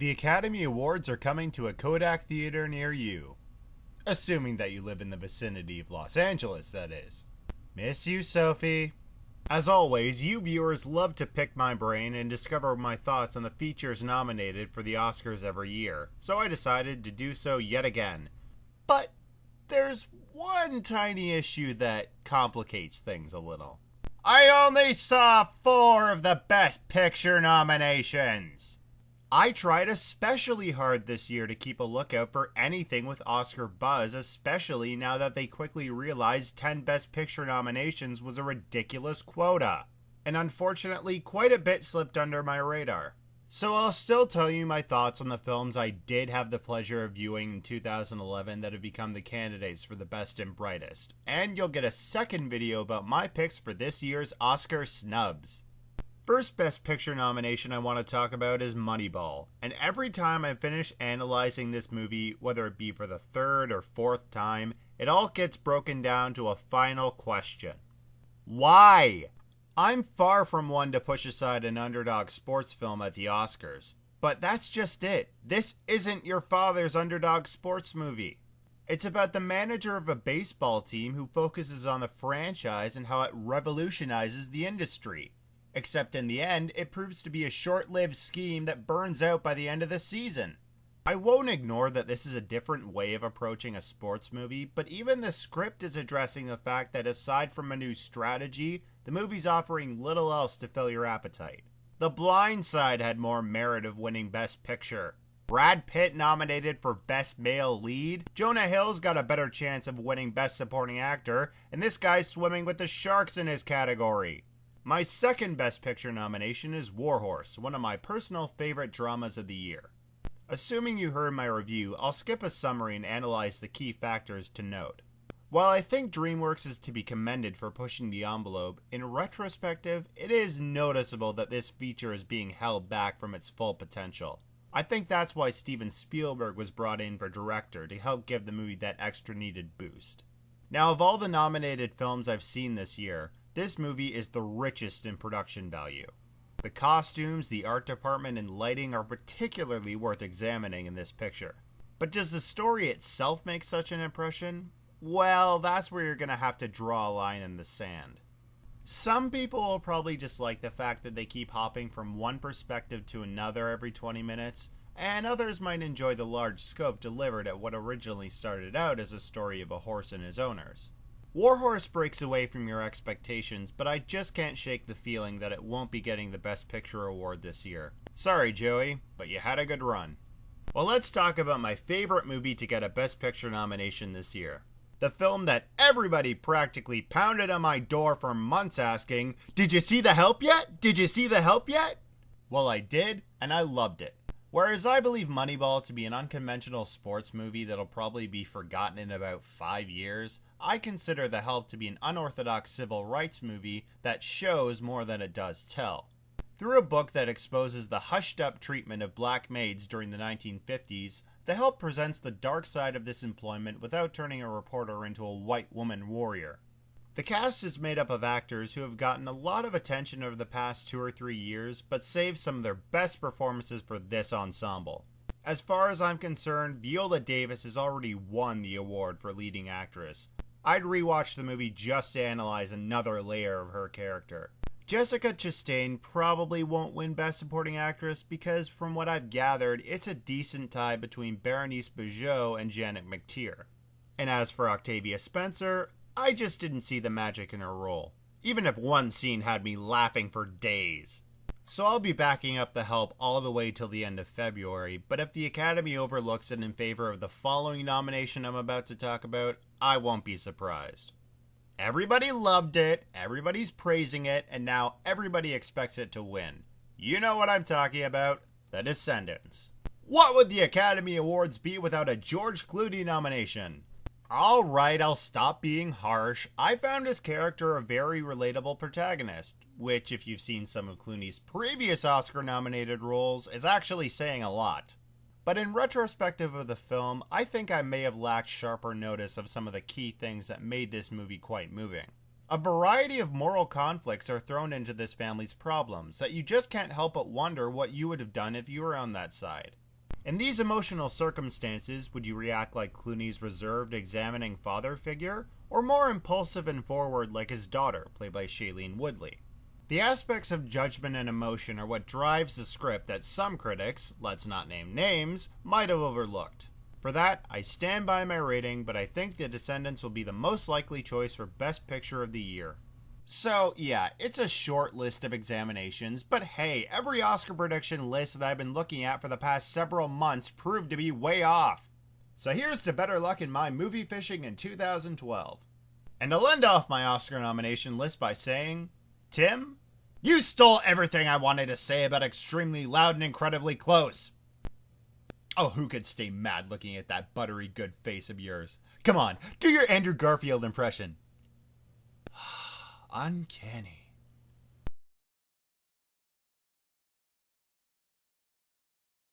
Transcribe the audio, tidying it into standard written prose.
The Academy Awards are coming to a Kodak theater near you. Assuming that you live in the vicinity of Los Angeles, that is. Miss you, Sophie. As always, you viewers love to pick my brain and discover my thoughts on the features nominated for the Oscars every year, so I decided to do so yet again. But there's one tiny issue that complicates things a little. I only saw 4 of the Best Picture nominations! I tried especially hard this year to keep a lookout for anything with Oscar buzz, especially now that they quickly realized 10 Best Picture nominations was a ridiculous quota. And unfortunately, quite a bit slipped under my radar. So I'll still tell you my thoughts on the films I did have the pleasure of viewing in 2011 that have become the candidates for the best and brightest. And you'll get a second video about my picks for this year's Oscar snubs. First Best Picture nomination I want to talk about is Moneyball, and every time I finish analyzing this movie, whether it be for the 3rd or 4th time, it all gets broken down to a final question. Why? I'm far from one to push aside an underdog sports film at the Oscars, but that's just it. This isn't your father's underdog sports movie. It's about the manager of a baseball team who focuses on the franchise and how it revolutionizes the industry. Except in the end, it proves to be a short-lived scheme that burns out by the end of the season. I won't ignore that this is a different way of approaching a sports movie, but even the script is addressing the fact that aside from a new strategy, the movie's offering little else to fill your appetite. The Blind Side had more merit of winning Best Picture. Brad Pitt nominated for Best Male Lead. Jonah Hill's got a better chance of winning Best Supporting Actor, and this guy's swimming with the sharks in his category. My second Best Picture nomination is War Horse, one of my personal favorite dramas of the year. Assuming you heard my review, I'll skip a summary and analyze the key factors to note. While I think DreamWorks is to be commended for pushing the envelope, in retrospective, it is noticeable that this feature is being held back from its full potential. I think that's why Steven Spielberg was brought in for director to help give the movie that extra needed boost. Now, of all the nominated films I've seen this year, this movie is the richest in production value. The costumes, the art department, and lighting are particularly worth examining in this picture. But does the story itself make such an impression? Well, that's where you're going to have to draw a line in the sand. Some people will probably dislike the fact that they keep hopping from one perspective to another every 20 minutes, and others might enjoy the large scope delivered at what originally started out as a story of a horse and his owners. War Horse breaks away from your expectations, but I just can't shake the feeling that it won't be getting the Best Picture award this year. Sorry, Joey, but you had a good run. Well, let's talk about my favorite movie to get a Best Picture nomination this year. The film that everybody practically pounded on my door for months asking, "Did you see The Help yet? Did you see The Help yet?" Well, I did, and I loved it. Whereas I believe Moneyball to be an unconventional sports movie that'll probably be forgotten in about 5 years, I consider The Help to be an unorthodox civil rights movie that shows more than it does tell. Through a book that exposes the hushed-up treatment of black maids during the 1950s, The Help presents the dark side of this employment without turning a reporter into a white woman warrior. The cast is made up of actors who have gotten a lot of attention over the past 2 or 3 years, but saved some of their best performances for this ensemble. As far as I'm concerned, Viola Davis has already won the award for leading actress. I'd rewatch the movie just to analyze another layer of her character. Jessica Chastain probably won't win Best Supporting Actress because, from what I've gathered, it's a decent tie between Berenice Bejo and Janet McTeer. And as for Octavia Spencer, I just didn't see the magic in her role, even if one scene had me laughing for days. So I'll be backing up The Help all the way till the end of February, but if the Academy overlooks it in favor of the following nomination I'm about to talk about, I won't be surprised. Everybody loved it, everybody's praising it, and now everybody expects it to win. You know what I'm talking about, The Descendants. What would the Academy Awards be without a George Clooney nomination? Alright, I'll stop being harsh. I found his character a very relatable protagonist, which, if you've seen some of Clooney's previous Oscar-nominated roles, is actually saying a lot. But in retrospective of the film, I think I may have lacked sharper notice of some of the key things that made this movie quite moving. A variety of moral conflicts are thrown into this family's problems that you just can't help but wonder what you would have done if you were on that side. In these emotional circumstances, would you react like Clooney's reserved, examining father figure, or more impulsive and forward like his daughter, played by Shailene Woodley? The aspects of judgment and emotion are what drives the script that some critics, let's not name names, might have overlooked. For that, I stand by my rating, but I think The Descendants will be the most likely choice for Best Picture of the year. So, yeah, it's a short list of examinations, but hey, every Oscar prediction list that I've been looking at for the past several months proved to be way off. So here's to better luck in my movie fishing in 2012. And I'll end off my Oscar nomination list by saying, Tim, you stole everything I wanted to say about Extremely Loud and Incredibly Close. Oh, who could stay mad looking at that buttery good face of yours? Come on, do your Andrew Garfield impression. Uncanny.